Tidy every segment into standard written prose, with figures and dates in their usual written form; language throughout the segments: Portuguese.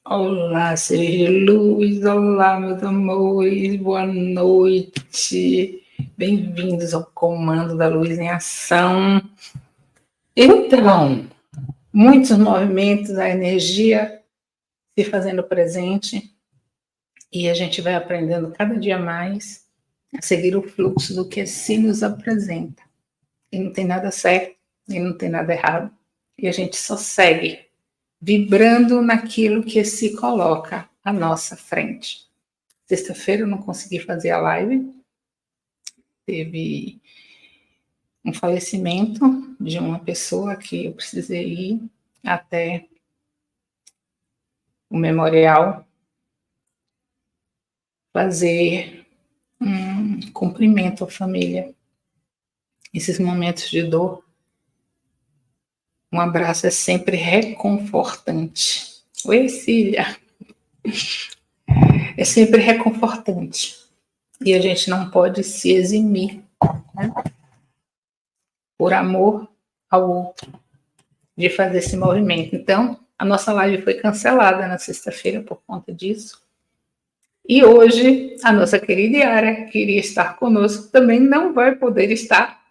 Olá, seres de luz, olá, meus amores, boa noite, bem-vindos ao Comando da Luz em Ação. Então, muitos movimentos, a energia se fazendo presente e a gente vai aprendendo cada dia mais a seguir o fluxo do que se nos apresenta. E não tem nada certo, e não tem nada errado, e a gente só segue vibrando naquilo que se coloca à nossa frente. Sexta-feira eu não consegui fazer a live, teve um falecimento de uma pessoa que eu precisei ir até o memorial fazer um cumprimento à família. Esses momentos de dor, um abraço é sempre reconfortante. Oi, Cília! É sempre reconfortante. E a gente não pode se eximir, né? Por amor ao outro, de fazer esse movimento. Então, a nossa live foi cancelada na sexta-feira por conta disso. E hoje, a nossa querida Yara, que iria estar conosco, também não vai poder estar.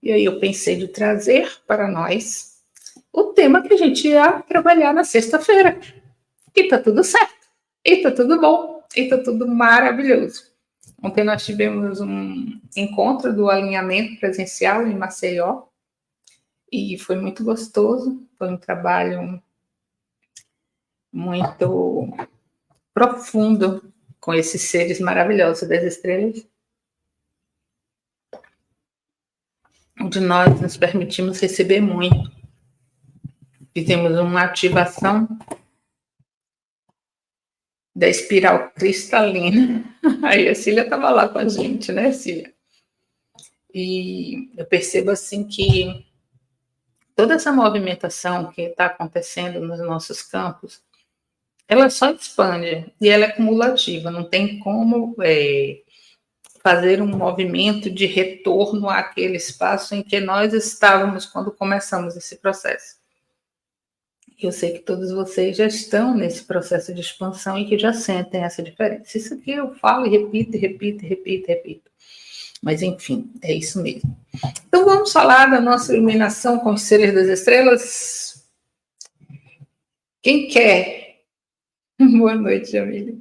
E aí eu pensei de trazer para nós o tema que a gente ia trabalhar na sexta-feira. E tá tudo certo. E tá tudo bom. E tá tudo maravilhoso. Ontem nós tivemos um encontro do alinhamento presencial em Maceió. E foi muito gostoso. Foi um trabalho muito profundo com esses seres maravilhosos das estrelas, onde nós nos permitimos receber muito. Fizemos uma ativação da espiral cristalina. Aí a Cília estava lá com a gente, né, Cília? E eu percebo assim que toda essa movimentação que está acontecendo nos nossos campos, ela só expande e ela é cumulativa, não tem como fazer um movimento de retorno àquele espaço em que nós estávamos quando começamos esse processo. Eu sei que todos vocês já estão nesse processo de expansão e que já sentem essa diferença. Isso aqui eu falo e repito. Mas, enfim, é isso mesmo. Então, vamos falar da nossa iluminação com os seres das estrelas? Quem quer? Boa noite, Jamília.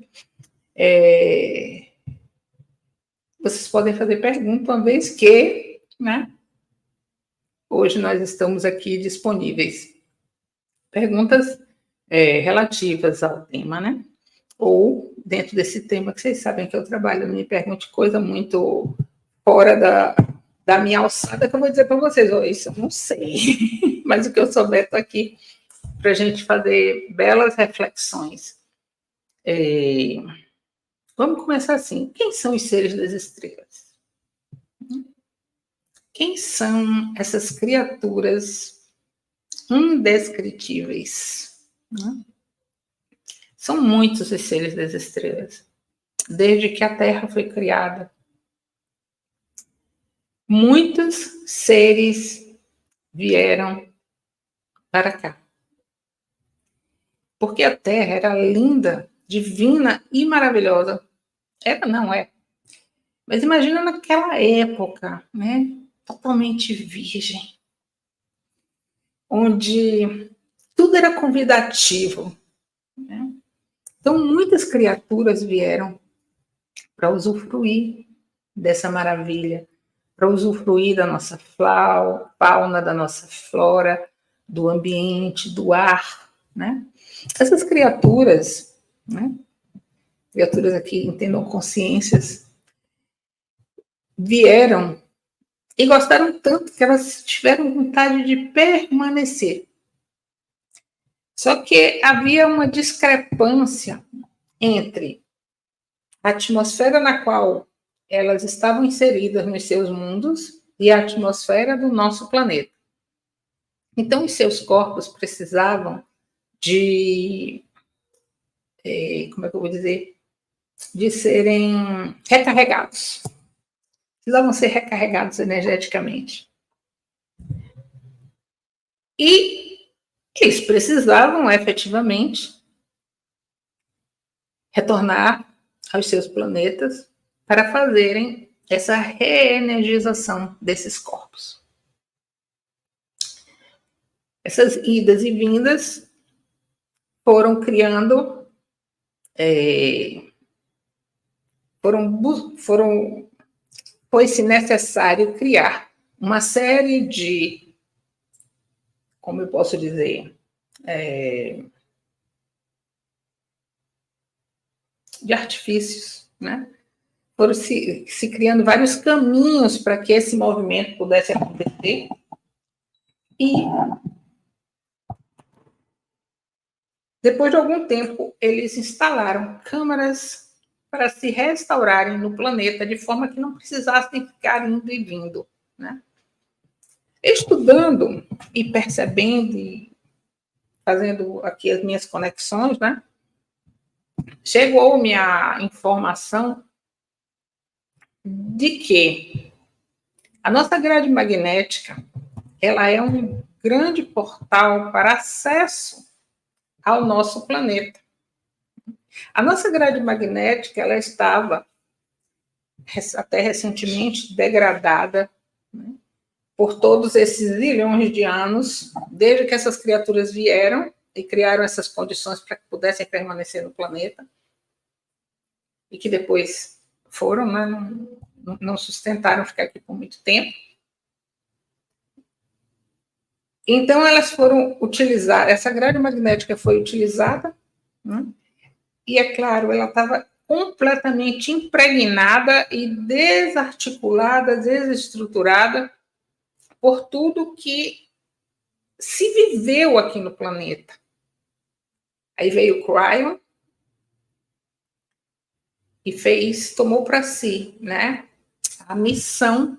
Vocês podem fazer pergunta, uma vez que, né? Hoje nós estamos aqui disponíveis. Perguntas relativas ao tema, né? Ou dentro desse tema que vocês sabem que eu trabalho, não me pergunte coisa muito fora da minha alçada que eu vou dizer para vocês, isso eu não sei, mas o que eu souber estou aqui para a gente fazer belas reflexões. Vamos começar assim, quem são os seres das estrelas? Quem são essas criaturas indescritíveis? São muitos os seres das estrelas. Desde que a Terra foi criada, muitos seres vieram para cá. Porque a Terra era linda, divina e maravilhosa. Era, não é. Mas imagina naquela época, né? Totalmente virgem. Onde tudo era convidativo. Né? Então, muitas criaturas vieram para usufruir dessa maravilha, para usufruir da nossa fauna, da nossa flora, do ambiente, do ar, né? Essas criaturas, né? Criaturas aqui entendam consciências, vieram e gostaram tanto que elas tiveram vontade de permanecer. Só que havia uma discrepância entre a atmosfera na qual elas estavam inseridas nos seus mundos e a atmosfera do nosso planeta. Então, os seus corpos precisavam de, como é que eu vou dizer, de serem recarregados. Precisavam ser recarregados energeticamente. E eles precisavam, efetivamente, retornar aos seus planetas para fazerem essa reenergização desses corpos. Essas idas e vindas foram criando, foi-se necessário criar uma série de, como eu posso dizer, de artifícios, né? Foram se criando vários caminhos para que esse movimento pudesse acontecer. E, depois de algum tempo, eles instalaram câmaras para se restaurarem no planeta, de forma que não precisassem ficar indo e vindo, né? Estudando e percebendo, e fazendo aqui as minhas conexões, né? Chegou-me a informação de que a nossa grade magnética, ela é um grande portal para acesso ao nosso planeta. A nossa grade magnética, ela estava até recentemente degradada, né, por todos esses zilhões de anos, desde que essas criaturas vieram e criaram essas condições para que pudessem permanecer no planeta, e que depois foram, né, não sustentaram ficar aqui por muito tempo. Então, elas foram utilizadas, essa grade magnética foi utilizada, né, e, é claro, ela estava completamente impregnada e desarticulada, desestruturada por tudo que se viveu aqui no planeta. Aí veio o Cryon e tomou para si, né, a missão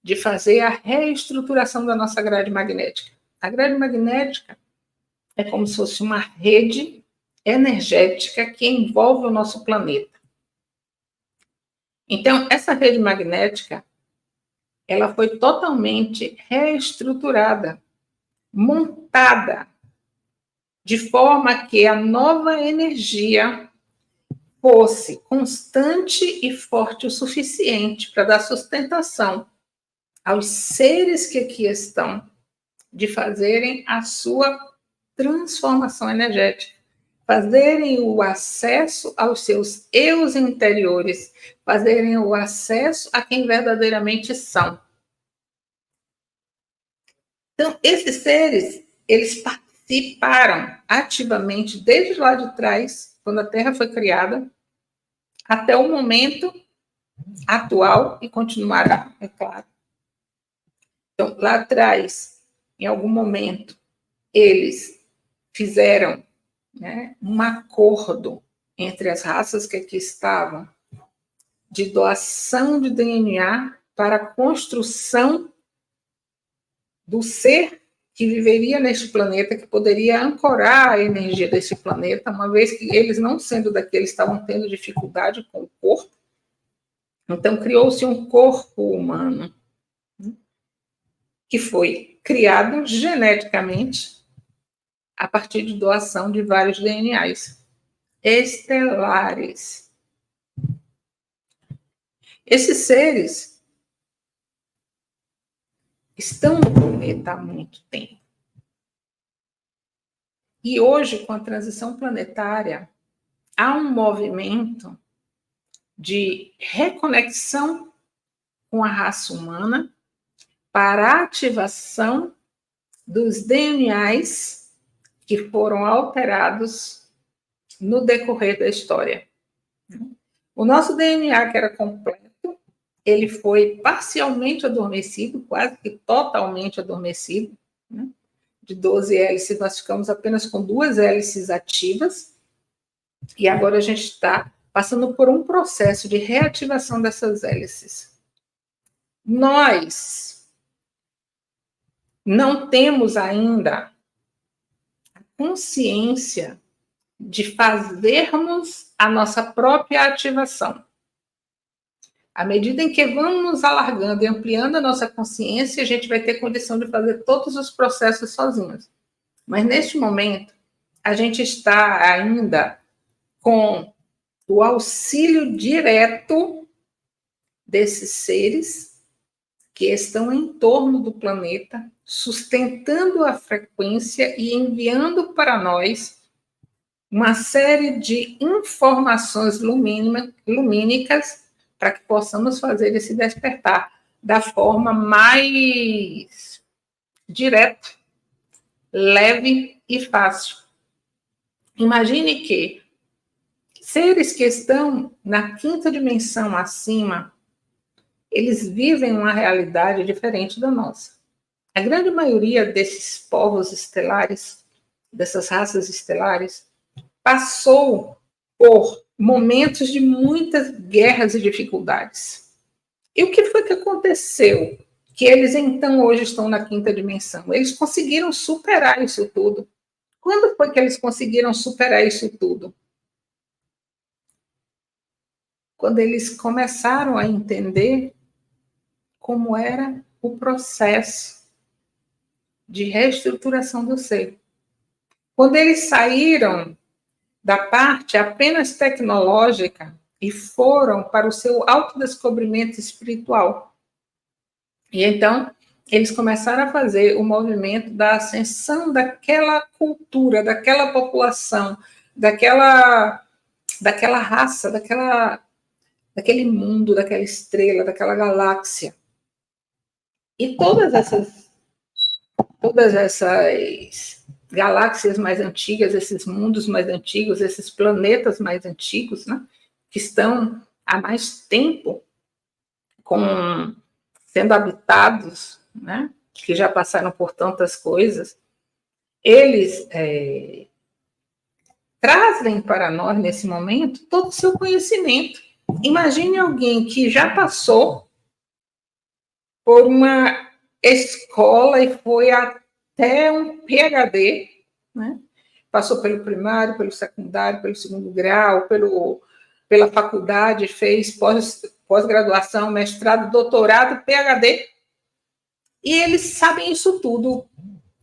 de fazer a reestruturação da nossa grade magnética. A grade magnética é como se fosse uma rede energética que envolve o nosso planeta. Então, essa rede magnética, ela foi totalmente reestruturada, montada, de forma que a nova energia fosse constante e forte o suficiente para dar sustentação aos seres que aqui estão, de fazerem a sua transformação energética, fazerem o acesso aos seus eus interiores, fazerem o acesso a quem verdadeiramente são. Então, esses seres, eles participaram ativamente desde lá de trás, quando a Terra foi criada, até o momento atual, e continuará, é claro. Então, lá atrás, em algum momento, eles fizeram, né, um acordo entre as raças que aqui estavam, de doação de DNA para a construção do ser que viveria neste planeta, que poderia ancorar a energia desse planeta, uma vez que eles, não sendo daqueles, estavam tendo dificuldade com o corpo. Então, criou-se um corpo humano, que foi criado geneticamente a partir de doação de vários DNAs estelares. Esses seres estão no planeta há muito tempo. E hoje, com a transição planetária, há um movimento de reconexão com a raça humana para a ativação dos DNAs que foram alterados no decorrer da história. O nosso DNA, que era completo, ele foi parcialmente adormecido, quase que totalmente adormecido, né? De 12 hélices, nós ficamos apenas com 2 hélices ativas, e agora a gente está passando por um processo de reativação dessas hélices. Nós não temos ainda a consciência de fazermos a nossa própria ativação. À medida em que vamos alargando e ampliando a nossa consciência, a gente vai ter condição de fazer todos os processos sozinhos. Mas, neste momento, a gente está ainda com do auxílio direto desses seres que estão em torno do planeta, sustentando a frequência e enviando para nós uma série de informações lumínicas para que possamos fazer esse despertar da forma mais direta, leve e fácil. Imagine que seres que estão na quinta dimensão acima, eles vivem uma realidade diferente da nossa. A grande maioria desses povos estelares, dessas raças estelares, passou por momentos de muitas guerras e dificuldades. E o que foi que aconteceu? Que eles, então, hoje estão na quinta dimensão. Eles conseguiram superar isso tudo. Quando foi que eles conseguiram superar isso tudo? Quando eles começaram a entender como era o processo de reestruturação do ser. Quando eles saíram da parte apenas tecnológica e foram para o seu autodescobrimento espiritual. E então, eles começaram a fazer o movimento da ascensão daquela cultura, daquela população, daquela raça, daquele mundo, daquela estrela, daquela galáxia. E todas essas galáxias mais antigas, esses mundos mais antigos, esses planetas mais antigos, né, que estão há mais tempo sendo habitados, né, que já passaram por tantas coisas, eles trazem para nós, nesse momento, todo o seu conhecimento. Imagine alguém que já passou por uma escola e foi até um PhD, né? Passou pelo primário, pelo secundário, pelo segundo grau, pela faculdade, fez pós-graduação, mestrado, doutorado, PhD, e eles sabem isso tudo.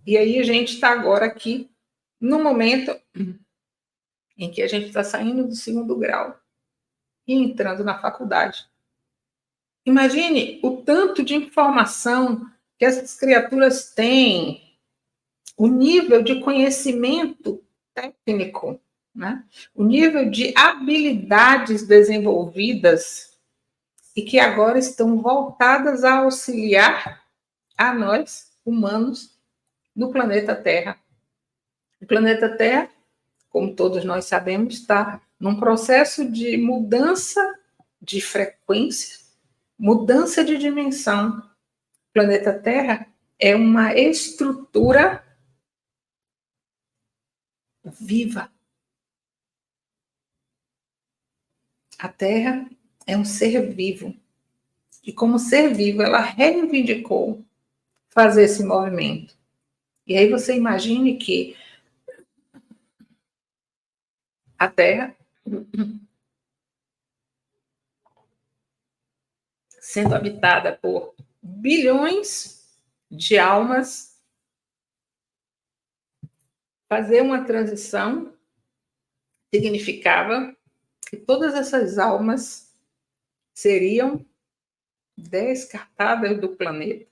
E aí a gente está agora aqui, no momento em que a gente está saindo do segundo grau e entrando na faculdade. Imagine o tanto de informação que essas criaturas têm, o nível de conhecimento técnico, né? O nível de habilidades desenvolvidas e que agora estão voltadas a auxiliar a nós, humanos, no planeta Terra. O planeta Terra, como todos nós sabemos, está num processo de mudança de frequência, mudança de dimensão. O planeta Terra é uma estrutura viva. A Terra é um ser vivo. E como ser vivo, ela reivindicou fazer esse movimento. E aí você imagine que a Terra, sendo habitada por bilhões de almas, fazer uma transição significava que todas essas almas seriam descartadas do planeta.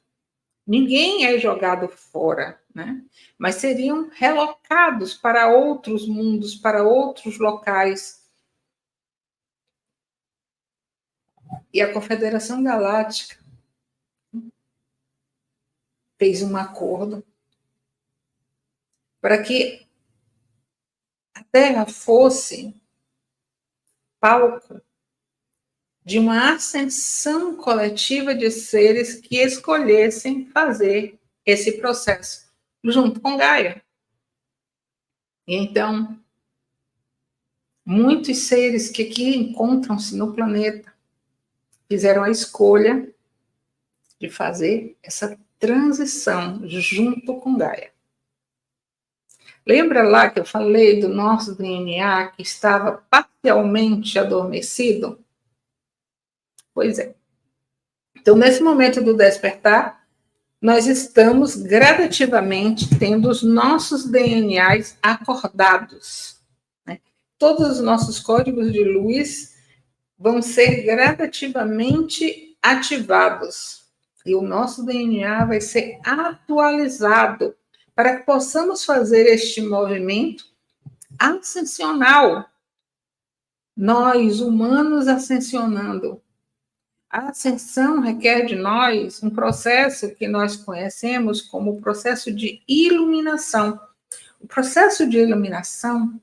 Ninguém é jogado fora, né? Mas seriam relocados para outros mundos, para outros locais. E a Confederação Galáctica fez um acordo para que a Terra fosse palco de uma ascensão coletiva de seres que escolhessem fazer esse processo junto com Gaia. E então, muitos seres que aqui encontram-se no planeta fizeram a escolha de fazer essa transição junto com Gaia. Lembra lá que eu falei do nosso DNA que estava parcialmente adormecido? Pois é. Então, nesse momento do despertar, nós estamos gradativamente tendo os nossos DNAs acordados, né? todos os nossos códigos de luz vão ser gradativamente ativados. E o nosso DNA vai ser atualizado para que possamos fazer este movimento ascensional. Nós, humanos, ascensionando. A ascensão requer de nós um processo que nós conhecemos como o processo de iluminação. O processo de iluminação,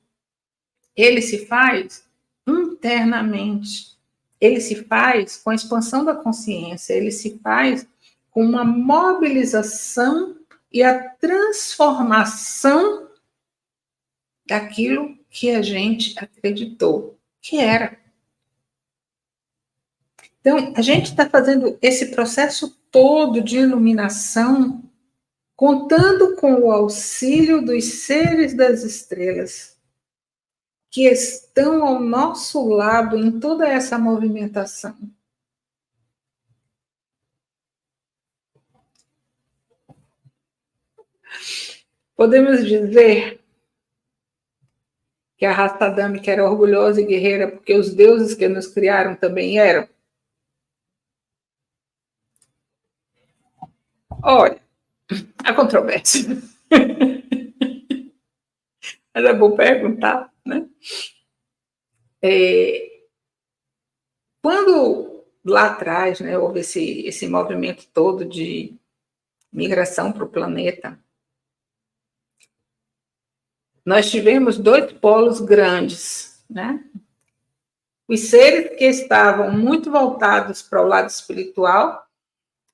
ele se faz internamente. Ele se faz com a expansão da consciência, ele se faz com uma mobilização e a transformação daquilo que a gente acreditou que era. Então, a gente está fazendo esse processo todo de iluminação, contando com o auxílio dos seres das estrelas, que estão ao nosso lado em toda essa movimentação. Podemos dizer que a raça adâmica era orgulhosa e guerreira porque os deuses que nos criaram também eram? Olha, a controvérsia. Mas é bom perguntar, né? Quando lá atrás, né, houve esse movimento todo de migração para o planeta, nós tivemos dois polos grandes, né? Os seres que estavam muito voltados para o lado espiritual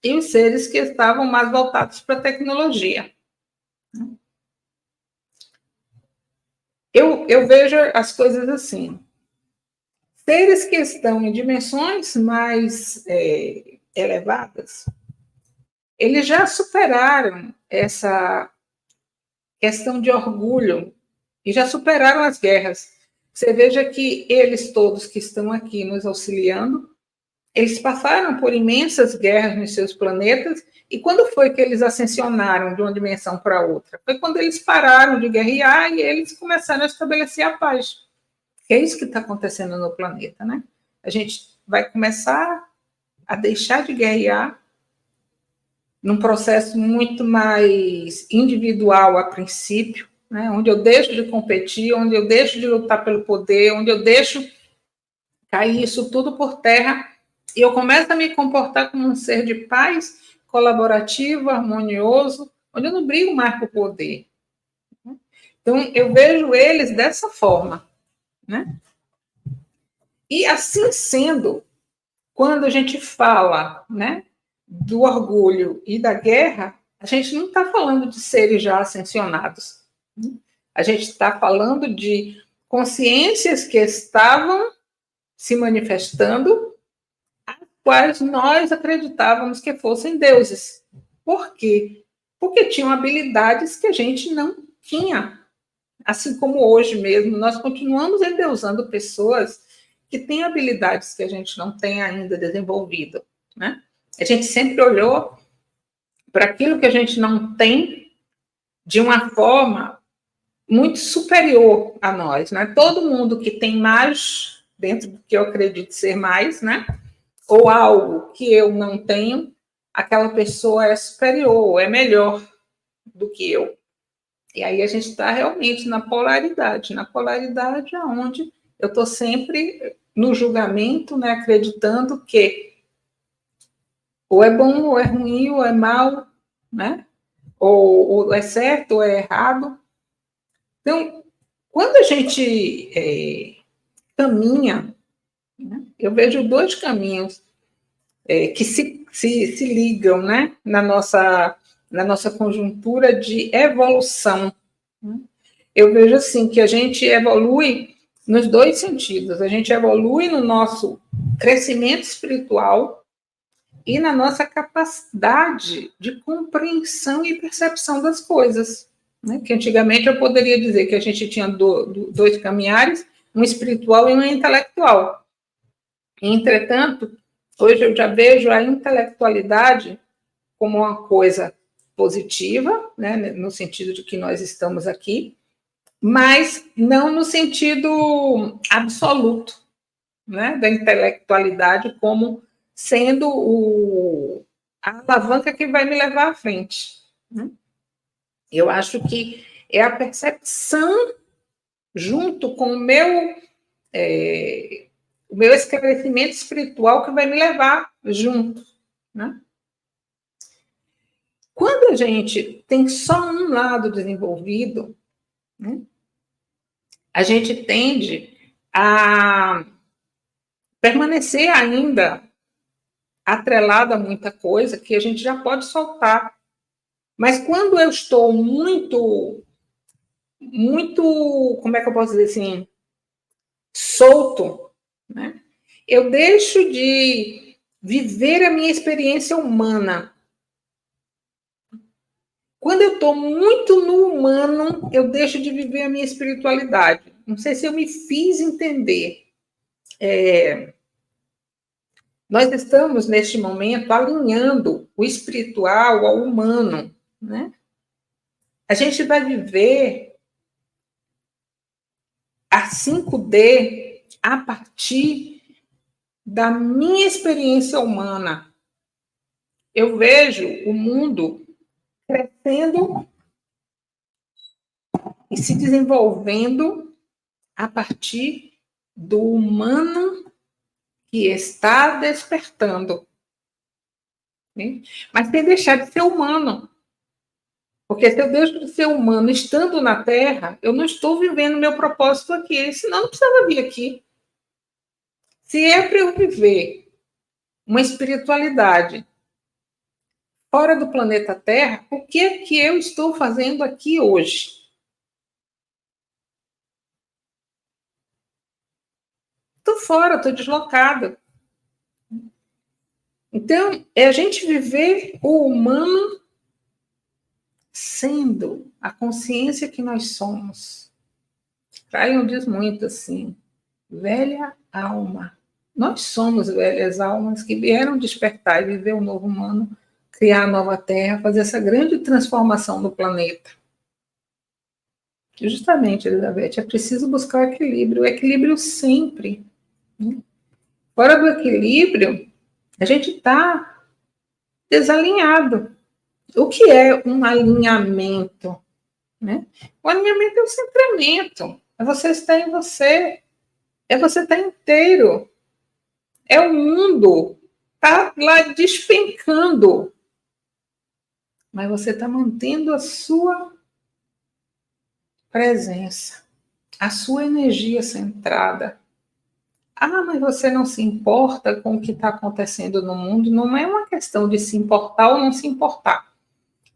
e os seres que estavam mais voltados para a tecnologia. Eu vejo as coisas assim. Seres que estão em dimensões mais elevadas, eles já superaram essa questão de orgulho e já superaram as guerras. Você veja que eles todos que estão aqui nos auxiliando, eles passaram por imensas guerras nos seus planetas, e quando foi que eles ascensionaram de uma dimensão para outra? Foi quando eles pararam de guerrear e eles começaram a estabelecer a paz. É isso que está acontecendo no planeta, né? A gente vai começar a deixar de guerrear num processo muito mais individual a princípio, né? Onde eu deixo de competir, onde eu deixo de lutar pelo poder, onde eu deixo cair isso tudo por terra e eu começo a me comportar como um ser de paz, colaborativo, harmonioso, onde eu não brigo mais por poder. Então, eu vejo eles dessa forma, né? E assim sendo, quando a gente fala, né, do orgulho e da guerra, a gente não está falando de seres já ascensionados. A gente está falando de consciências que estavam se manifestando, as quais nós acreditávamos que fossem deuses. Por quê? Porque tinham habilidades que a gente não tinha. Assim como hoje mesmo, nós continuamos endeusando pessoas que têm habilidades que a gente não tem ainda desenvolvido, né? A gente sempre olhou para aquilo que a gente não tem de uma forma muito superior a nós, né? Todo mundo que tem mais, dentro do que eu acredito ser mais, né? Ou algo que eu não tenho, aquela pessoa é superior, é melhor do que eu. E aí a gente está realmente na polaridade onde eu estou sempre no julgamento, né, acreditando que ou é bom, ou é ruim, ou é mal, né? Ou é certo, ou é errado. Então, quando a gente caminha, né, eu vejo dois caminhos que se ligam, né, na nossa conjuntura de evolução. Eu vejo assim que a gente evolui nos dois sentidos. A gente evolui no nosso crescimento espiritual e na nossa capacidade de compreensão e percepção das coisas. Né? Que antigamente eu poderia dizer que a gente tinha dois caminhares, um espiritual e um intelectual. Entretanto, hoje eu já vejo a intelectualidade como uma coisa positiva, né, no sentido de que nós estamos aqui, mas não no sentido absoluto, né, da intelectualidade como sendo a alavanca que vai me levar à frente. Né? Eu acho que é a percepção junto com o meu esclarecimento espiritual que vai me levar junto. Né? Quando a gente tem só um lado desenvolvido, né, a gente tende a permanecer ainda atrelado a muita coisa que a gente já pode soltar. Mas quando eu estou muito, como é que eu posso dizer assim, solto, né? Eu deixo de viver a minha experiência humana. Quando eu estou muito no humano, eu deixo de viver a minha espiritualidade. Não sei se eu me fiz entender. Nós estamos, neste momento, alinhando o espiritual ao humano. Né? A gente vai viver a 5D a partir da minha experiência humana. Eu vejo o mundo crescendo e se desenvolvendo a partir do humano que está despertando. Né? Mas sem deixar de ser humano. Porque se eu deixo de ser humano estando na Terra, eu não estou vivendo meu propósito aqui. Senão não precisava vir aqui. Se é para eu viver uma espiritualidade fora do planeta Terra, o que é que eu estou fazendo aqui hoje? Estou fora, estou deslocada. Então, é a gente viver o humano sendo a consciência que nós somos. Ryan diz muito assim, velha alma. Nós somos velhas almas que vieram despertar e viver um novo humano, criar a nova terra, fazer essa grande transformação do planeta. Justamente, Elizabeth, é preciso buscar o equilíbrio sempre. Né? Fora do equilíbrio, a gente está desalinhado. O que é um alinhamento? Né? O alinhamento é o centramento. É você estar em você. É você estar inteiro. É o mundo. Está lá despencando. Mas você está mantendo a sua presença, a sua energia centrada. Ah, mas você não se importa com o que está acontecendo no mundo? Não é uma questão de se importar ou não se importar.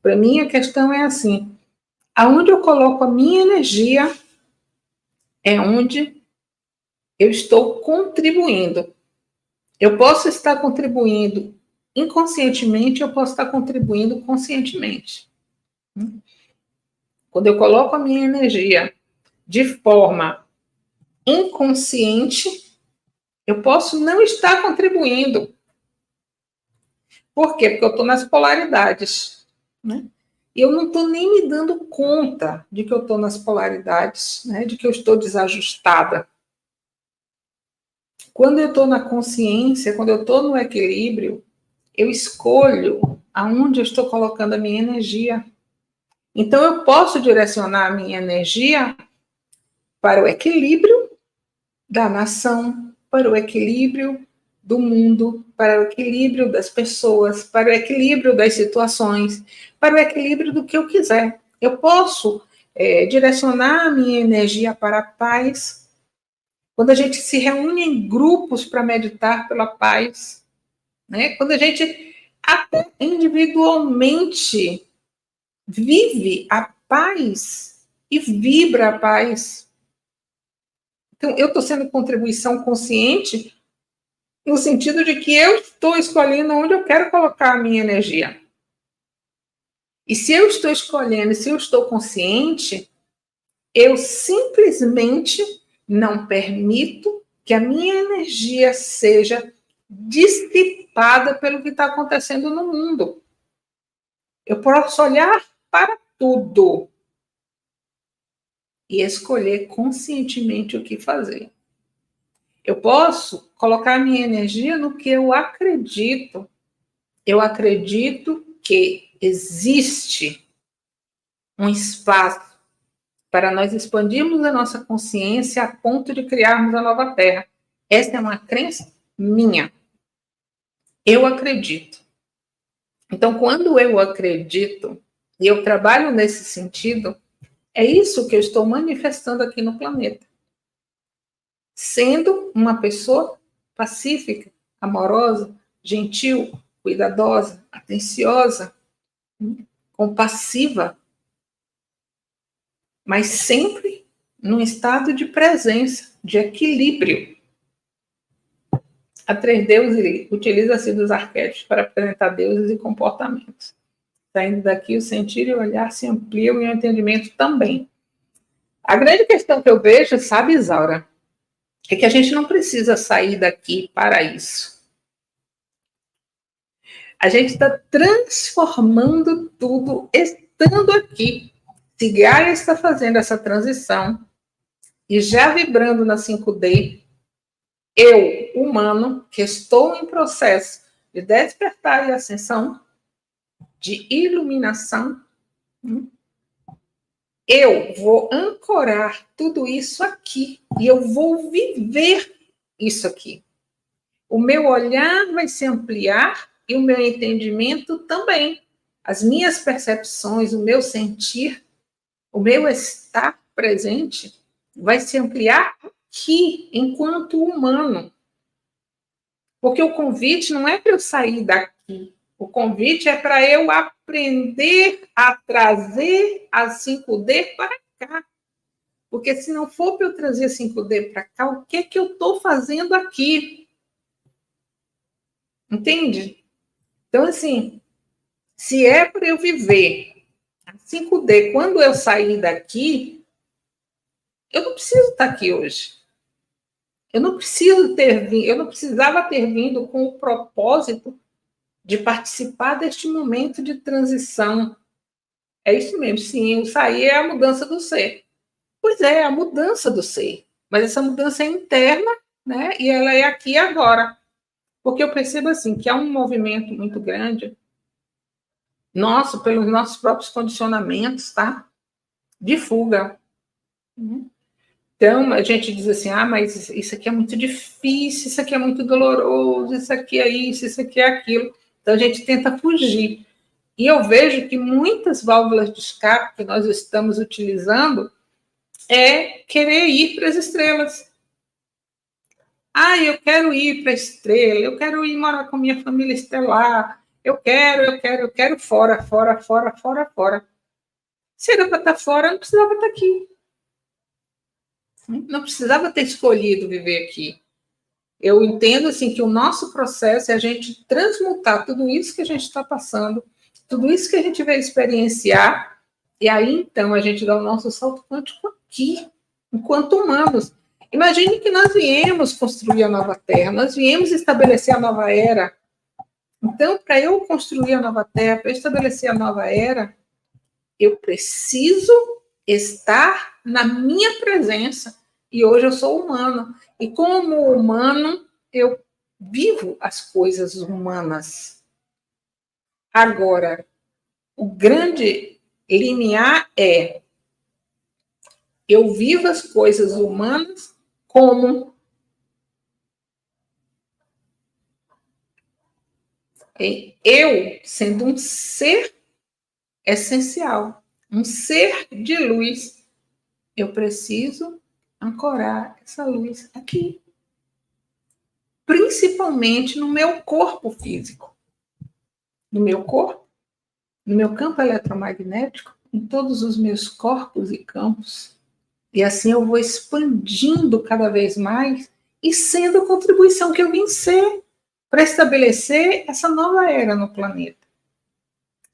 Para mim, a questão é assim: aonde eu coloco a minha energia é onde eu estou contribuindo. Eu posso estar contribuindo inconscientemente, eu posso estar contribuindo conscientemente. Quando eu coloco a minha energia de forma inconsciente, eu posso não estar contribuindo. Por quê? Porque eu estou nas polaridades. Né? E eu não estou nem me dando conta de que eu estou nas polaridades, né? De que eu estou desajustada. Quando eu estou na consciência, quando eu estou no equilíbrio, eu escolho aonde eu estou colocando a minha energia. Então, eu posso direcionar a minha energia para o equilíbrio da nação, para o equilíbrio do mundo, para o equilíbrio das pessoas, para o equilíbrio das situações, para o equilíbrio do que eu quiser. Eu posso direcionar a minha energia para a paz. Quando a gente se reúne em grupos para meditar pela paz, né? Quando a gente até individualmente vive a paz e vibra a paz. Então, eu estou sendo contribuição consciente no sentido de que eu estou escolhendo onde eu quero colocar a minha energia. E se eu estou escolhendo, se eu estou consciente, eu simplesmente não permito que a minha energia seja dissipada pelo que está acontecendo no mundo. Eu posso olhar para tudo e escolher conscientemente o que fazer. Eu posso colocar minha energia no que eu acredito. Eu acredito que existe um espaço para nós expandirmos a nossa consciência a ponto de criarmos a nova Terra. Essa é uma crença minha. Eu acredito. Então, quando eu acredito e eu trabalho nesse sentido, é isso que eu estou manifestando aqui no planeta. Sendo uma pessoa pacífica, amorosa, gentil, cuidadosa, atenciosa, compassiva, mas sempre num estado de presença, de equilíbrio. A 3D utiliza-se dos arquétipos para apresentar deuses e comportamentos. Saindo daqui, o sentir e o olhar se ampliam e o entendimento também. A grande questão que eu vejo, sabe, Isaura, é que a gente não precisa sair daqui para isso. A gente está transformando tudo estando aqui. Se Gaia está fazendo essa transição e já vibrando na 5D, eu, humano, que estou em processo de despertar e ascensão, de iluminação, eu vou ancorar tudo isso aqui e eu vou viver isso aqui. O meu olhar vai se ampliar e o meu entendimento também. As minhas percepções, o meu sentir, o meu estar presente vai se ampliar aqui, enquanto humano. Porque o convite não é para eu sair daqui. O convite é para eu aprender a trazer a 5D para cá. Porque se não for para eu trazer a 5D para cá, o que é que eu estou fazendo aqui? Entende? Então, assim, se é para eu viver a 5D quando eu sair daqui, eu não preciso estar aqui hoje. Eu não precisava ter vindo com o propósito de participar deste momento de transição. É isso mesmo, sim, o sair é a mudança do ser. Pois é, a mudança do ser. Mas essa mudança é interna, né? E ela é aqui e agora. Porque eu percebo assim que há um movimento muito grande nosso, pelos nossos próprios condicionamentos, tá? De fuga. Então, a gente diz assim, mas isso aqui é muito difícil, isso aqui é muito doloroso, isso aqui é isso aqui é aquilo. Então, a gente tenta fugir. E eu vejo que muitas válvulas de escape que nós estamos utilizando é querer ir para as estrelas. Eu quero ir para a estrela, eu quero ir morar com minha família estelar, eu quero fora. Se era para estar fora, eu não precisava estar aqui. Não precisava ter escolhido viver aqui. Eu entendo assim que o nosso processo é a gente transmutar tudo isso que a gente está passando, tudo isso que a gente vai experienciar, e aí então a gente dá o nosso salto quântico aqui, enquanto humanos. Imagine que nós viemos construir a nova Terra, nós viemos estabelecer a nova era. Então, para eu construir a nova Terra, para eu estabelecer a nova era, eu preciso estar na minha presença. E hoje eu sou humano. E como humano, eu vivo as coisas humanas. Agora, o grande limiar é eu vivo as coisas humanas como eu sendo um ser essencial, um ser de luz. Eu preciso ancorar essa luz aqui. Principalmente no meu corpo físico. No meu corpo, no meu campo eletromagnético, em todos os meus corpos e campos. E assim eu vou expandindo cada vez mais e sendo a contribuição que eu vim ser para estabelecer essa nova era no planeta.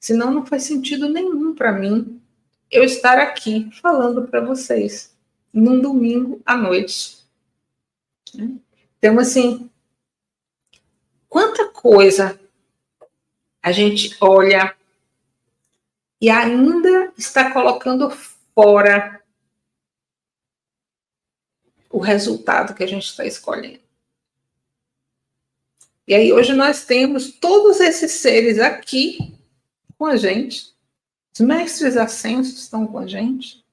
Senão não faz sentido nenhum para mim eu estar aqui falando para vocês num domingo à noite. Então, assim, quanta coisa a gente olha e ainda está colocando fora o resultado que a gente está escolhendo. E aí hoje nós temos todos esses seres aqui com a gente, os mestres ascensos estão com a gente,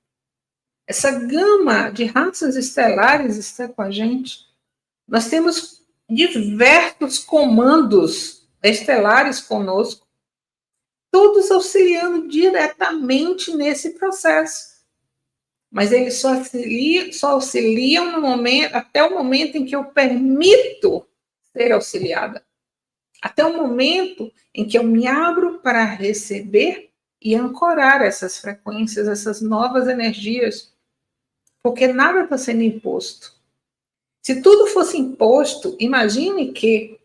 essa gama de raças estelares está com a gente, nós temos diversos comandos estelares conosco, todos auxiliando diretamente nesse processo. Mas eles só auxiliam no momento, até o momento em que eu permito ser auxiliada. Até o momento em que eu me abro para receber e ancorar essas frequências, essas novas energias. Porque nada está sendo imposto. Se tudo fosse imposto, imagine que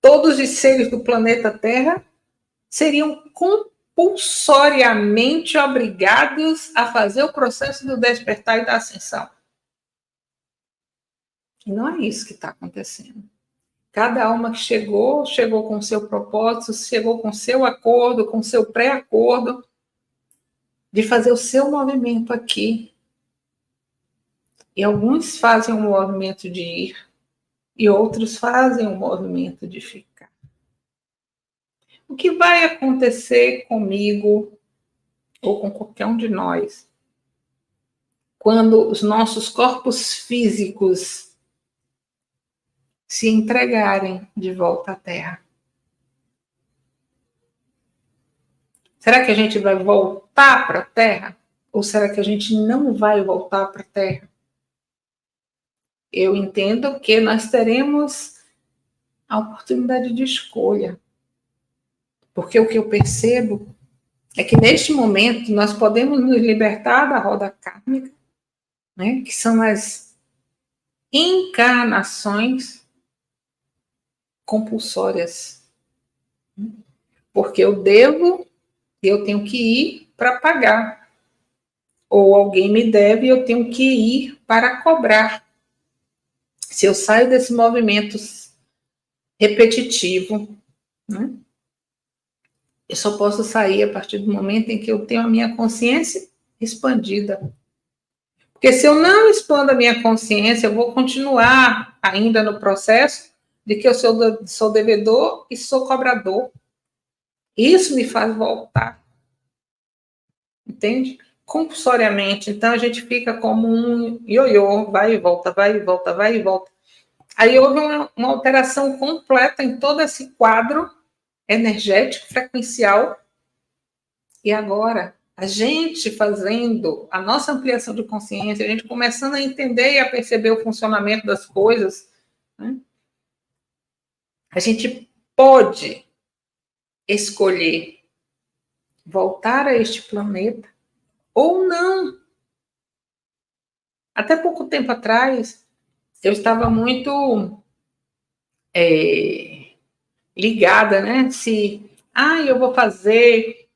todos os seres do planeta Terra seriam compulsoriamente obrigados a fazer o processo do despertar e da ascensão. E não é isso que está acontecendo. Cada alma que chegou, chegou com seu propósito, chegou com seu acordo, com seu pré-acordo, de fazer o seu movimento aqui. E alguns fazem o movimento de ir, e outros fazem o movimento de ficar. O que vai acontecer comigo, ou com qualquer um de nós, quando os nossos corpos físicos se entregarem de volta à Terra? Será que a gente vai voltar para a Terra? Ou será que a gente não vai voltar para a Terra? Eu entendo que nós teremos a oportunidade de escolha. Porque o que eu percebo é que neste momento nós podemos nos libertar da roda kármica, né, que são as encarnações compulsórias. Porque eu devo e eu tenho que ir para pagar. Ou alguém me deve e eu tenho que ir para cobrar. Se eu saio desse movimento repetitivo, né, eu só posso sair a partir do momento em que eu tenho a minha consciência expandida. Porque se eu não expando a minha consciência, eu vou continuar ainda no processo de que eu sou devedor e sou cobrador. Isso me faz voltar. Entende? Compulsoriamente. Então, a gente fica como um ioiô, vai e volta, vai e volta, vai e volta. Aí houve uma alteração completa em todo esse quadro energético, frequencial. E agora, a gente fazendo a nossa ampliação de consciência, a gente começando a entender e a perceber o funcionamento das coisas, né, a gente pode escolher voltar a este planeta ou não. Até pouco tempo atrás, eu estava muito ligada, né? Eu vou fazer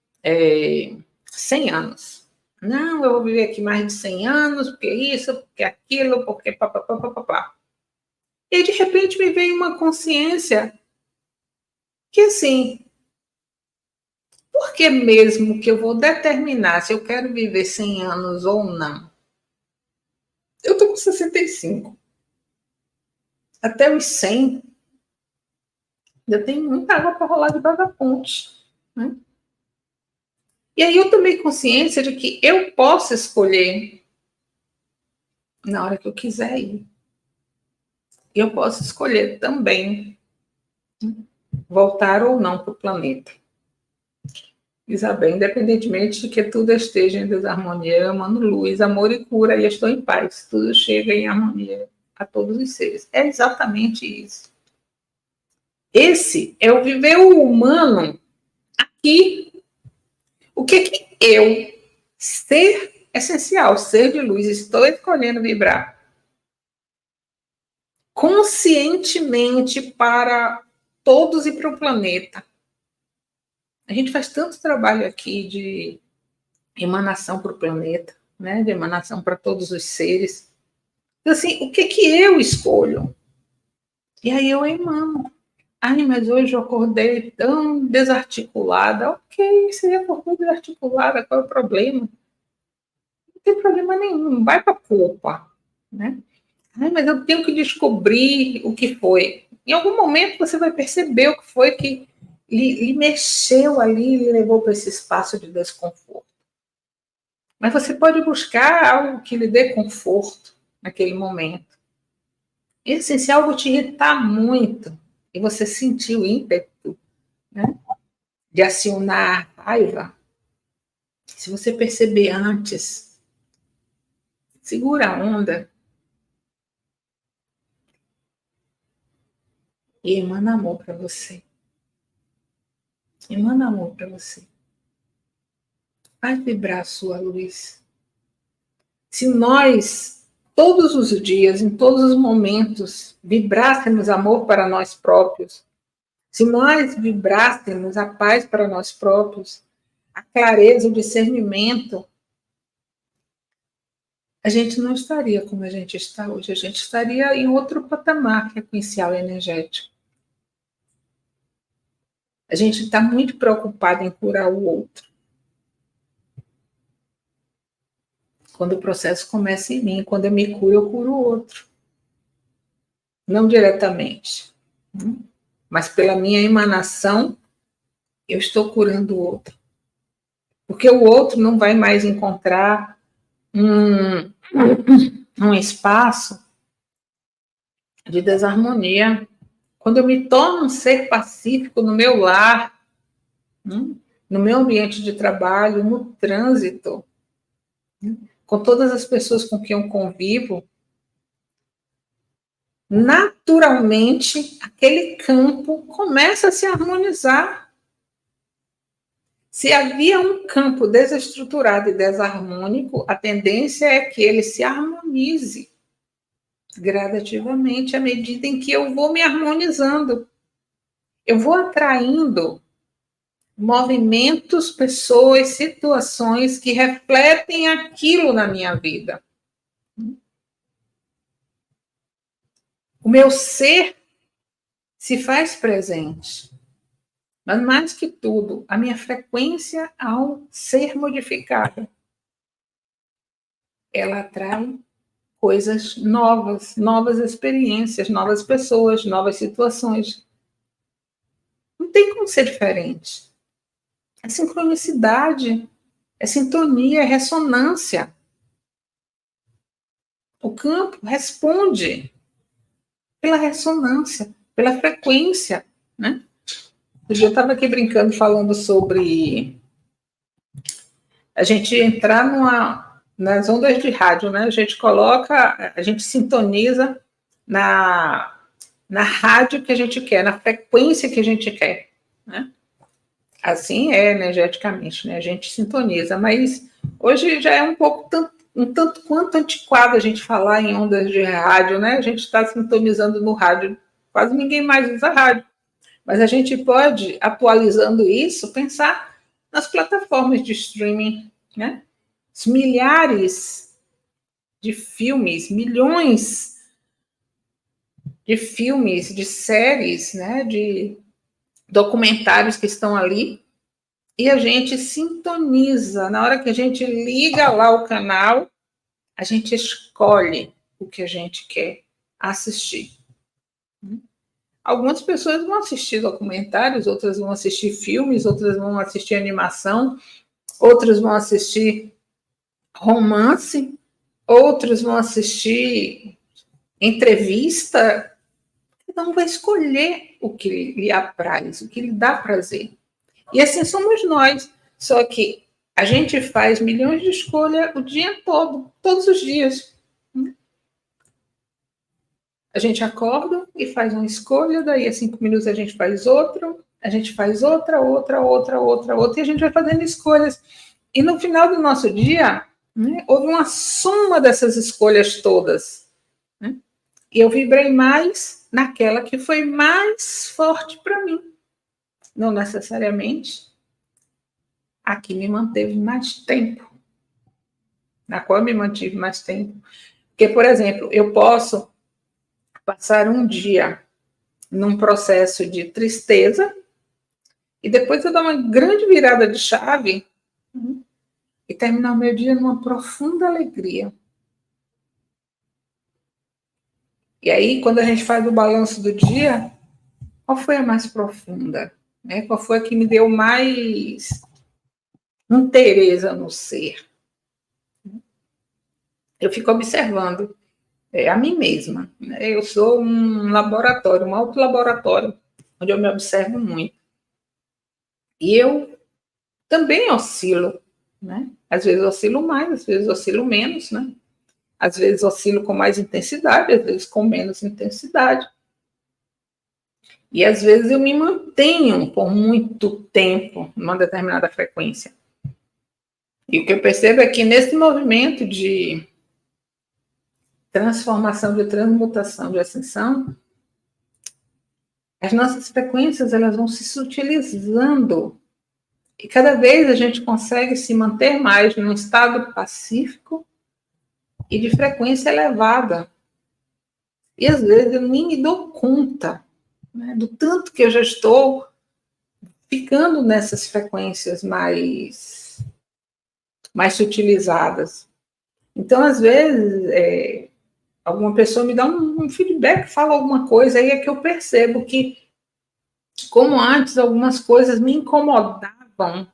100 anos. Não, eu vou viver aqui mais de 100 anos, porque isso, porque aquilo, porque papapá. E de repente me veio uma consciência que, assim, por que mesmo que eu vou determinar se eu quero viver 100 anos ou não? Eu estou com 65. Até os 100, ainda tem muita água para rolar debaixo da ponte, né? E aí eu tomei consciência de que eu posso escolher na hora que eu quiser ir. E eu posso escolher também voltar ou não para o planeta. Isabel, independentemente de que tudo esteja em desarmonia, eu emano luz, amor e cura, e estou em paz. Tudo chega em harmonia a todos os seres. É exatamente isso. Esse é o viver o humano aqui. O que eu, ser essencial, ser de luz, estou escolhendo vibrar conscientemente para todos e para o planeta. A gente faz tanto trabalho aqui de emanação para o planeta, né? De emanação para todos os seres. Então, assim, o que eu escolho? E aí eu emano. Ai, mas hoje eu acordei tão desarticulada. Ok, você acordou desarticulada, qual é o problema? Não tem problema nenhum, não vai para a culpa, né? Ai, mas eu tenho que descobrir o que foi. Em algum momento você vai perceber o que foi que lhe mexeu ali, lhe levou para esse espaço de desconforto. Mas você pode buscar algo que lhe dê conforto naquele momento. E assim, se algo te irritar muito e você sentir o ímpeto, né, de acionar a raiva, se você perceber antes, segura a onda e emana amor para você. Emana amor para você. Faz vibrar a sua luz. Se nós, todos os dias, em todos os momentos, vibrássemos amor para nós próprios, se nós vibrássemos a paz para nós próprios, a clareza, o discernimento, a gente não estaria como a gente está hoje, a gente estaria em outro patamar frequencial e energético. A gente está muito preocupado em curar o outro. Quando o processo começa em mim, quando eu me curo, eu curo o outro. Não diretamente, mas pela minha emanação, eu estou curando o outro. Porque o outro não vai mais encontrar um espaço de desarmonia. Quando eu me torno um ser pacífico no meu lar, no meu ambiente de trabalho, no trânsito, com todas as pessoas com quem eu convivo, naturalmente aquele campo começa a se harmonizar. Se havia um campo desestruturado e desarmônico, a tendência é que ele se harmonize gradativamente à medida em que eu vou me harmonizando. Eu vou atraindo movimentos, pessoas, situações que refletem aquilo na minha vida. O meu ser se faz presente. Mas, mais que tudo, a minha frequência, ao ser modificada, ela atrai coisas novas, novas experiências, novas pessoas, novas situações. Não tem como ser diferente. É sincronicidade, é sintonia, é ressonância. O campo responde pela ressonância, pela frequência, né? Eu estava aqui brincando, falando sobre a gente entrar nas ondas de rádio, né? A gente coloca, a gente sintoniza na rádio que a gente quer, na frequência que a gente quer, né? Assim é energeticamente, né? A gente sintoniza, mas hoje já é um tanto quanto antiquado a gente falar em ondas de rádio, né? A gente está sintonizando no rádio, quase ninguém mais usa rádio. Mas a gente pode, atualizando isso, pensar nas plataformas de streaming, né? Os milhares de filmes, milhões de filmes, de séries, né? De documentários que estão ali, e a gente sintoniza. Na hora que a gente liga lá o canal, a gente escolhe o que a gente quer assistir. Algumas pessoas vão assistir documentários, outras vão assistir filmes, outras vão assistir animação, outras vão assistir romance, outros vão assistir entrevista. Cada um vai escolher o que lhe apraz, o que lhe dá prazer. E assim somos nós. Só que a gente faz milhões de escolhas o dia todo, todos os dias. A gente acorda e faz uma escolha, daí a 5 minutos a gente faz outra, a gente faz outra, e a gente vai fazendo escolhas. E no final do nosso dia, né, houve uma soma dessas escolhas todas. Né? E eu vibrei mais naquela que foi mais forte para mim. Não necessariamente a que me manteve mais tempo, na qual eu me mantive mais tempo. Porque, por exemplo, eu posso passar um dia num processo de tristeza e depois eu dar uma grande virada de chave e terminar o meu dia numa profunda alegria. E aí, quando a gente faz o balanço do dia, qual foi a mais profunda? Né? Qual foi a que me deu mais interesse no ser? Eu fico observando a mim mesma. Né? Eu sou um laboratório, um autolaboratório, onde eu me observo muito. E eu também oscilo, né? Às vezes oscilo mais, às vezes oscilo menos, né? Às vezes oscilo com mais intensidade, às vezes com menos intensidade. E às vezes eu me mantenho por muito tempo numa determinada frequência. E o que eu percebo é que nesse movimento de transformação, de transmutação, de ascensão, as nossas frequências elas vão se sutilizando e cada vez a gente consegue se manter mais num estado pacífico e de frequência elevada. E às vezes eu nem me dou conta, né, do tanto que eu já estou ficando nessas frequências mais sutilizadas. Então, às vezes, alguma pessoa me dá um feedback, fala alguma coisa, aí é que eu percebo que, como antes algumas coisas me incomodavam,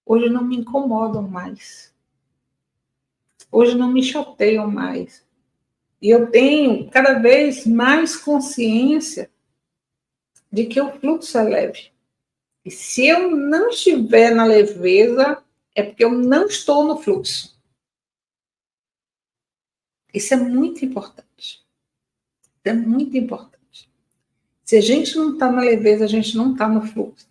hoje não me incomodam mais. Hoje não me chateiam mais. E eu tenho cada vez mais consciência de que o fluxo é leve. E se eu não estiver na leveza, é porque eu não estou no fluxo. Isso é muito importante. É muito importante. Se a gente não está na leveza, a gente não está no fluxo.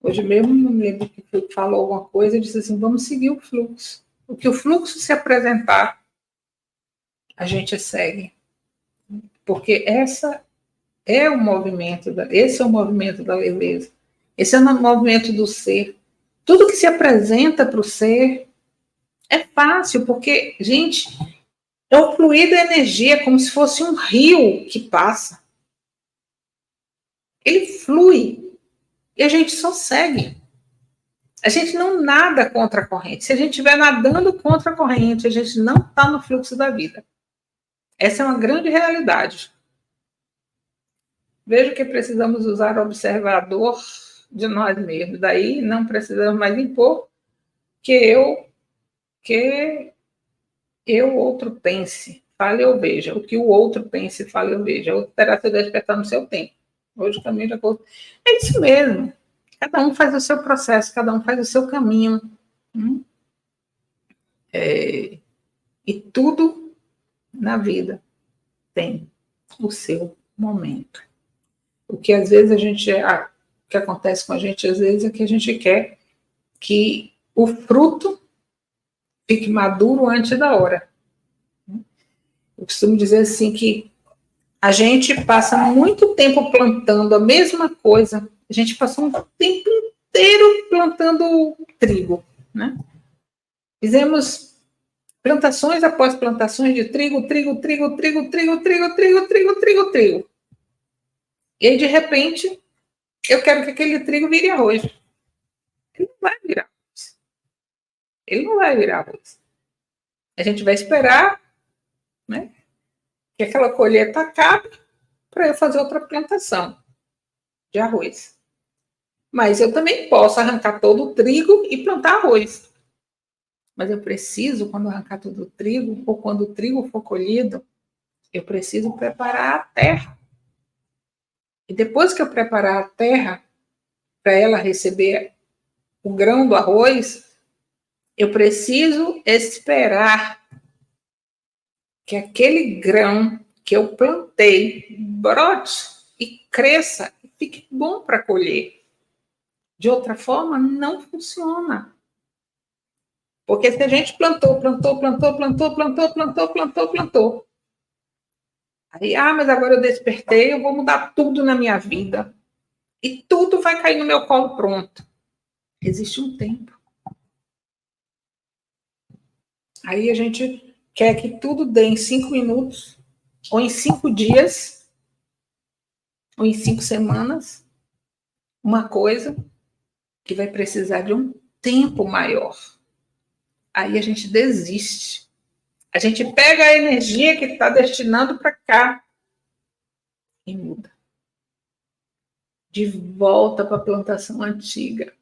Hoje mesmo, não me lembro que falou alguma coisa, eu disse assim, vamos seguir o fluxo. O que o fluxo se apresentar, a gente segue. Porque esse é o movimento da leveza. Esse é o movimento do ser. Tudo que se apresenta para o ser é fácil, porque, gente, é o fluir da energia, como se fosse um rio que passa. Ele flui e a gente só segue. A gente não nada contra a corrente. Se a gente estiver nadando contra a corrente, a gente não está no fluxo da vida. Essa é uma grande realidade. Vejo que precisamos usar o observador de nós mesmos. Daí não precisamos mais impor que eu outro pense, fale ou veja. O que o outro pense, fale ou veja. O outro terá seu despertar no seu tempo. Hoje o caminho de acordo. É isso mesmo. Cada um faz o seu processo, cada um faz o seu caminho. E tudo na vida tem o seu momento. O que às vezes o que acontece com a gente às vezes é que a gente quer que o fruto fique maduro antes da hora. Eu costumo dizer assim que a gente passa muito tempo plantando a mesma coisa. A gente passou um tempo inteiro plantando trigo, né? Fizemos plantações após plantações de trigo. E aí, de repente, eu quero que aquele trigo vire arroz. Ele não vai virar arroz. Ele não vai virar arroz. A gente vai esperar, né, que aquela colheita acabe para eu fazer outra plantação de arroz. Mas eu também posso arrancar todo o trigo e plantar arroz. Mas eu preciso, quando arrancar todo o trigo, ou quando o trigo for colhido, eu preciso preparar a terra. E depois que eu preparar a terra, para ela receber o grão do arroz, eu preciso esperar que aquele grão que eu plantei brote e cresça e fique bom para colher. De outra forma, não funciona. Porque se a gente plantou. Aí, mas agora eu despertei, eu vou mudar tudo na minha vida. E tudo vai cair no meu colo pronto. Existe um tempo. Aí a gente quer que tudo dê em 5 minutos, ou em 5 dias, ou em 5 semanas, uma coisa que vai precisar de um tempo maior. Aí a gente desiste. A gente pega a energia que está destinando para cá e muda. De volta para a plantação antiga.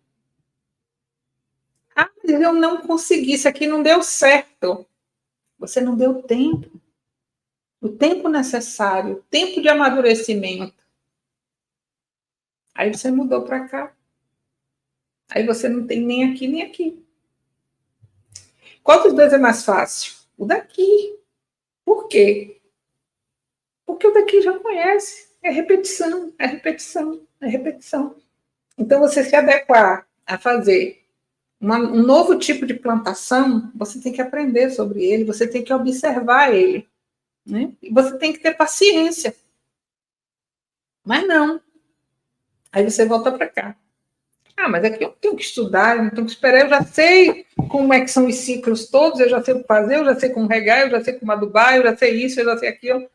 Ah, mas eu não consegui, isso aqui não deu certo. Você não deu tempo. O tempo necessário, o tempo de amadurecimento. Aí você mudou para cá. Aí você não tem nem aqui, nem aqui. Qual dos dois é mais fácil? O daqui. Por quê? Porque o daqui já conhece. É repetição, é repetição, é repetição. Então, você se adequar a fazer um novo tipo de plantação, você tem que aprender sobre ele, você tem que observar ele. Né? E você tem que ter paciência. Mas não. Aí você volta para cá. Ah, mas aqui eu não tenho que estudar, eu não tenho que esperar, eu já sei como é que são os ciclos todos, eu já sei o que fazer, eu já sei como regar, eu já sei como adubar, eu já sei isso, eu já sei aquilo.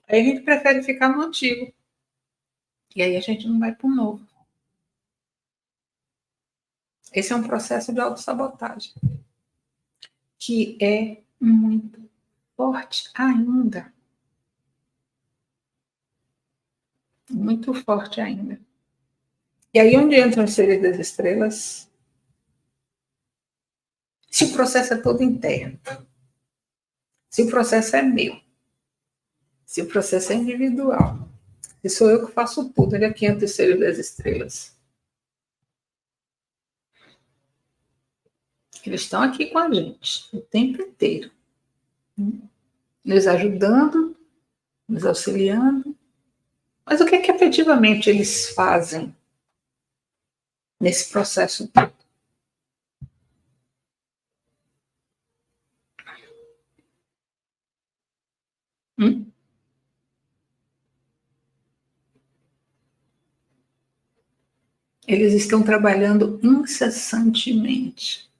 Aí a gente prefere ficar no antigo. E aí a gente não vai para o novo. Esse é um processo de autossabotagem, que é muito forte ainda. Muito forte ainda. E aí onde entram os seres das estrelas? Se o processo é todo interno, se o processo é meu, se o processo é individual, se sou eu que faço tudo, ele é 500 seres das estrelas. Eles estão aqui com a gente o tempo inteiro, nos ajudando, nos auxiliando. Mas o que é que efetivamente eles fazem nesse processo todo? Eles estão trabalhando incessantemente.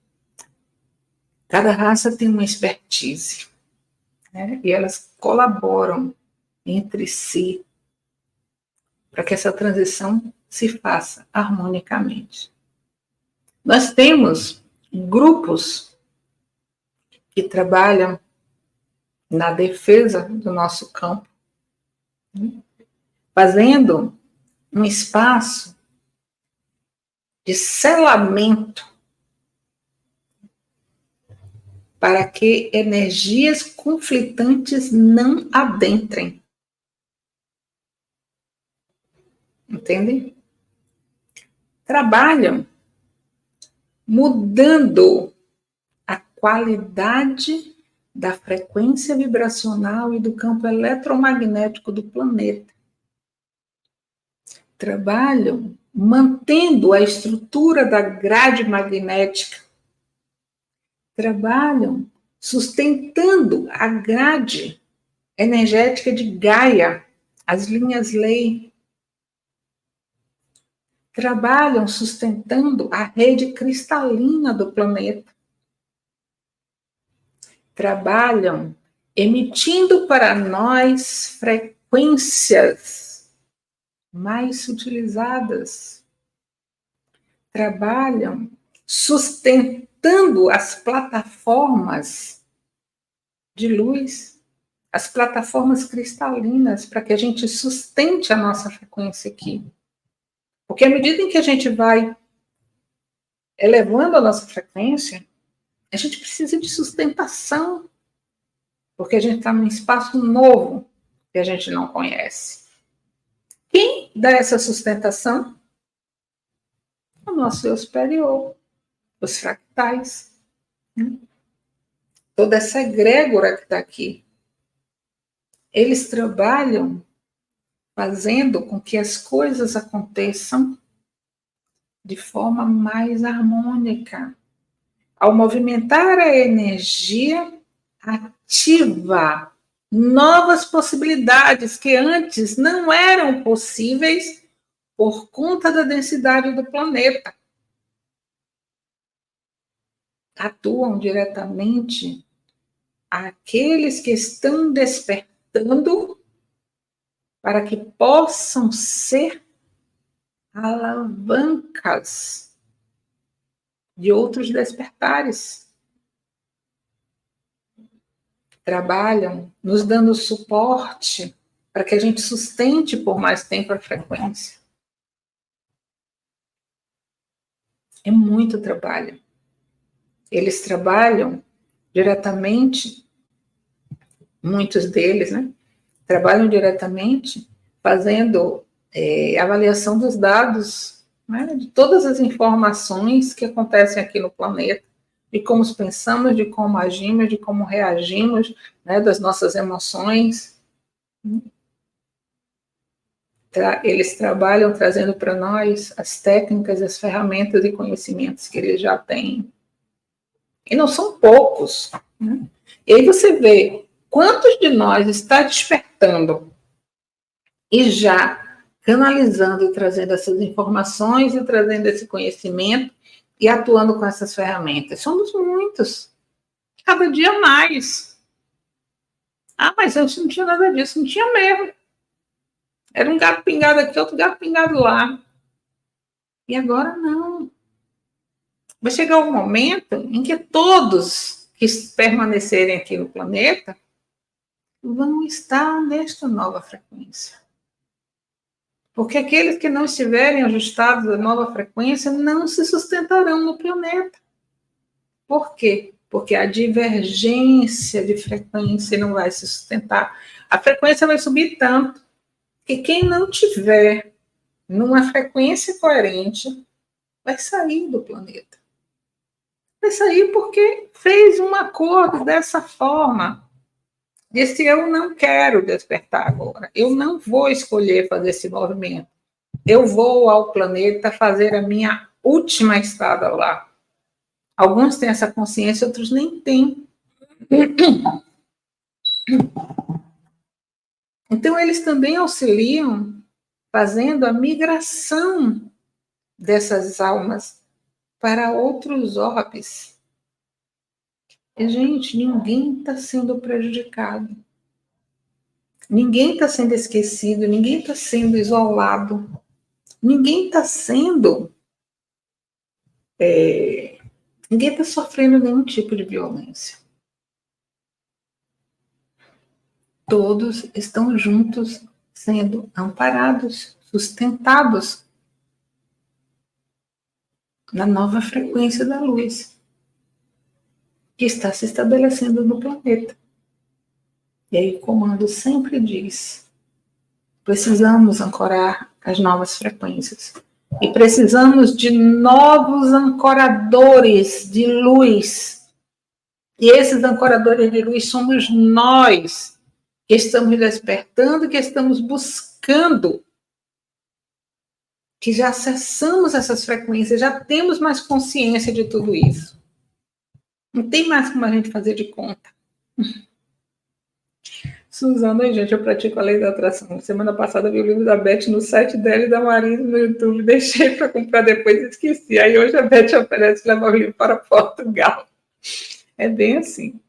Cada raça tem uma expertise, né? E elas colaboram entre si para que essa transição se faça harmonicamente. Nós temos grupos que trabalham na defesa do nosso campo, né? Fazendo um espaço de selamento para que energias conflitantes não adentrem. Entendem? Trabalham mudando a qualidade da frequência vibracional e do campo eletromagnético do planeta. Trabalham mantendo a estrutura da grade magnética. Trabalham sustentando a grade energética de Gaia, as linhas lei. Trabalham sustentando a rede cristalina do planeta. Trabalham emitindo para nós frequências mais utilizadas. Trabalham sustentando as plataformas de luz, as plataformas cristalinas, para que a gente sustente a nossa frequência aqui. Porque à medida em que a gente vai elevando a nossa frequência, a gente precisa de sustentação, porque a gente está num espaço novo que a gente não conhece. Quem dá essa sustentação? O nosso eu superior, os fractais. Toda essa egrégora que está aqui. Eles trabalham fazendo com que as coisas aconteçam de forma mais harmônica. Ao movimentar a energia, ativa novas possibilidades que antes não eram possíveis por conta da densidade do planeta. Atuam diretamente aqueles que estão despertando para que possam ser alavancas de outros despertares. trabalham nos dando suporte para que a gente sustente por mais tempo a frequência. É muito trabalho. Eles trabalham diretamente, muitos deles, né? Trabalham diretamente fazendo avaliação dos dados, né? De todas as informações que acontecem aqui no planeta, de como pensamos, de como agimos, de como reagimos, né? Das nossas emoções. Eles trabalham trazendo para nós as técnicas, as ferramentas e conhecimentos que eles já têm. E não são poucos. Né? E aí você vê quantos de nós está despertando e já canalizando e trazendo essas informações e trazendo esse conhecimento e atuando com essas ferramentas. Somos muitos. Cada dia mais. Ah, mas antes não tinha nada disso. Não tinha mesmo. Era um gato pingado aqui, outro gato pingado lá. E agora não. Vai chegar um momento em que todos que permanecerem aqui no planeta vão estar nesta nova frequência. Porque aqueles que não estiverem ajustados à nova frequência não se sustentarão no planeta. Por quê? Porque a divergência de frequência não vai se sustentar. A frequência vai subir tanto que quem não tiver numa frequência coerente vai sair do planeta. Vai sair porque fez um acordo dessa forma. Disse, eu não quero despertar agora. Eu não vou escolher fazer esse movimento. Eu vou ao planeta fazer a minha última estada lá. Alguns têm essa consciência, outros nem têm. Então, eles também auxiliam fazendo a migração dessas almas para outros orbes. E, gente, ninguém está sendo prejudicado. Ninguém está sendo esquecido, ninguém está sendo isolado. Ninguém está sendo... ninguém está sofrendo nenhum tipo de violência. Todos estão juntos, sendo amparados, sustentados na nova frequência da luz que está se estabelecendo no planeta. E aí o comando sempre diz: precisamos ancorar as novas frequências. E precisamos de novos ancoradores de luz. E esses ancoradores de luz somos nós, que estamos despertando, que estamos buscando, que já acessamos essas frequências, já temos mais consciência de tudo isso. Não tem mais como a gente fazer de conta. Suzana, gente, eu pratico a lei da atração. Semana passada eu vi o livro da Beth no site dela e da Marisa no YouTube. Deixei para comprar depois e esqueci. Aí hoje a Beth oferece levar o livro para Portugal. É bem assim.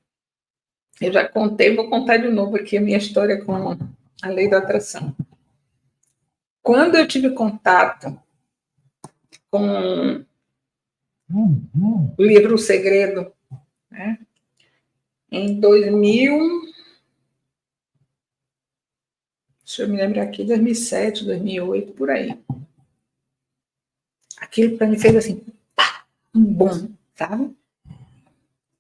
Eu já contei, vou contar de novo aqui a minha história com a lei da atração. Quando eu tive contato com o livro O Segredo, né, em 2000... Deixa eu me lembrar aqui, 2007, 2008, por aí. Aquilo para mim fez assim, pá, um bom, sabe?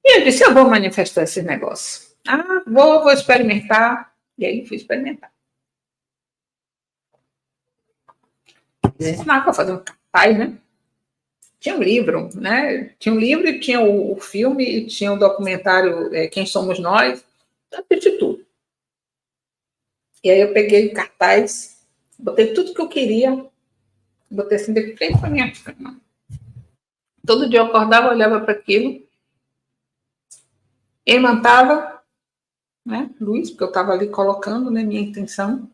E eu disse, eu vou manifestar esse negócio. Ah, vou experimentar. E aí fui experimentar. Eles ensinaram para fazer um cartaz, né? Tinha um livro, né? Tinha um livro e tinha o filme e tinha o documentário Quem Somos Nós. De tudo. E aí eu peguei o cartaz, botei tudo que eu queria, botei assim de frente para minha cama. Todo dia eu acordava, olhava para aquilo, emantava, né, luz, porque eu estava ali colocando, né, minha intenção,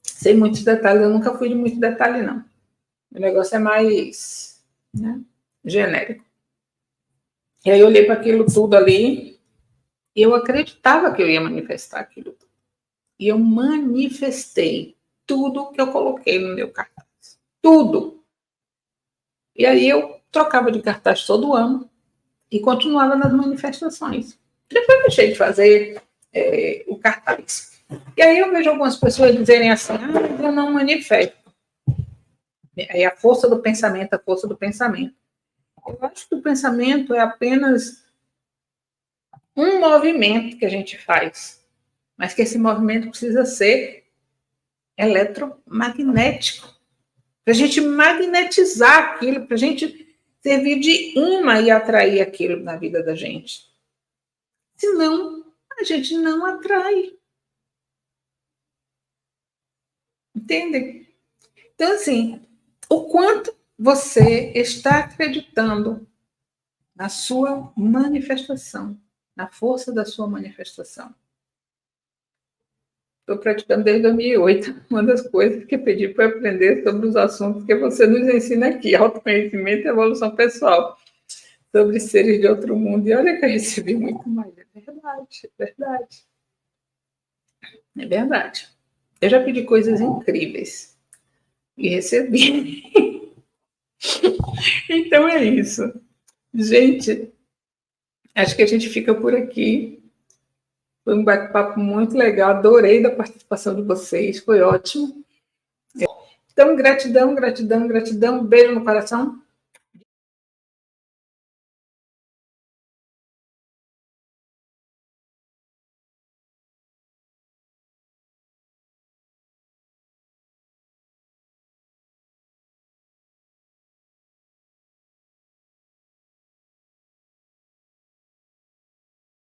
sem muitos detalhes. Eu nunca fui de muito detalhe, não. O negócio é mais, né, genérico. E aí eu olhei para aquilo tudo ali e eu acreditava que eu ia manifestar aquilo tudo. E eu manifestei tudo que eu coloquei no meu cartaz. Tudo. E aí eu trocava de cartaz todo ano e continuava nas manifestações. Depois deixei de fazer, o cartaz. E aí eu vejo algumas pessoas dizerem assim, eu não manifesto. Aí a força do pensamento, a força do pensamento. Eu acho que o pensamento é apenas um movimento que a gente faz, mas que esse movimento precisa ser eletromagnético, para a gente magnetizar aquilo, para a gente servir de imã e atrair aquilo na vida da gente. Senão, a gente não atrai. Entende? Então, assim, o quanto você está acreditando na sua manifestação, na força da sua manifestação. Estou praticando desde 2008. Uma das coisas que eu pedi foi aprender sobre os assuntos que você nos ensina aqui, autoconhecimento e evolução pessoal, sobre seres de outro mundo. E olha que eu recebi muito mais. É verdade, é verdade. É verdade. Eu já pedi coisas incríveis e recebi. Então é isso. Gente, acho que a gente fica por aqui. Foi um bate-papo muito legal. Adorei da participação de vocês. Foi ótimo. Então, gratidão, gratidão, gratidão. Um beijo no coração.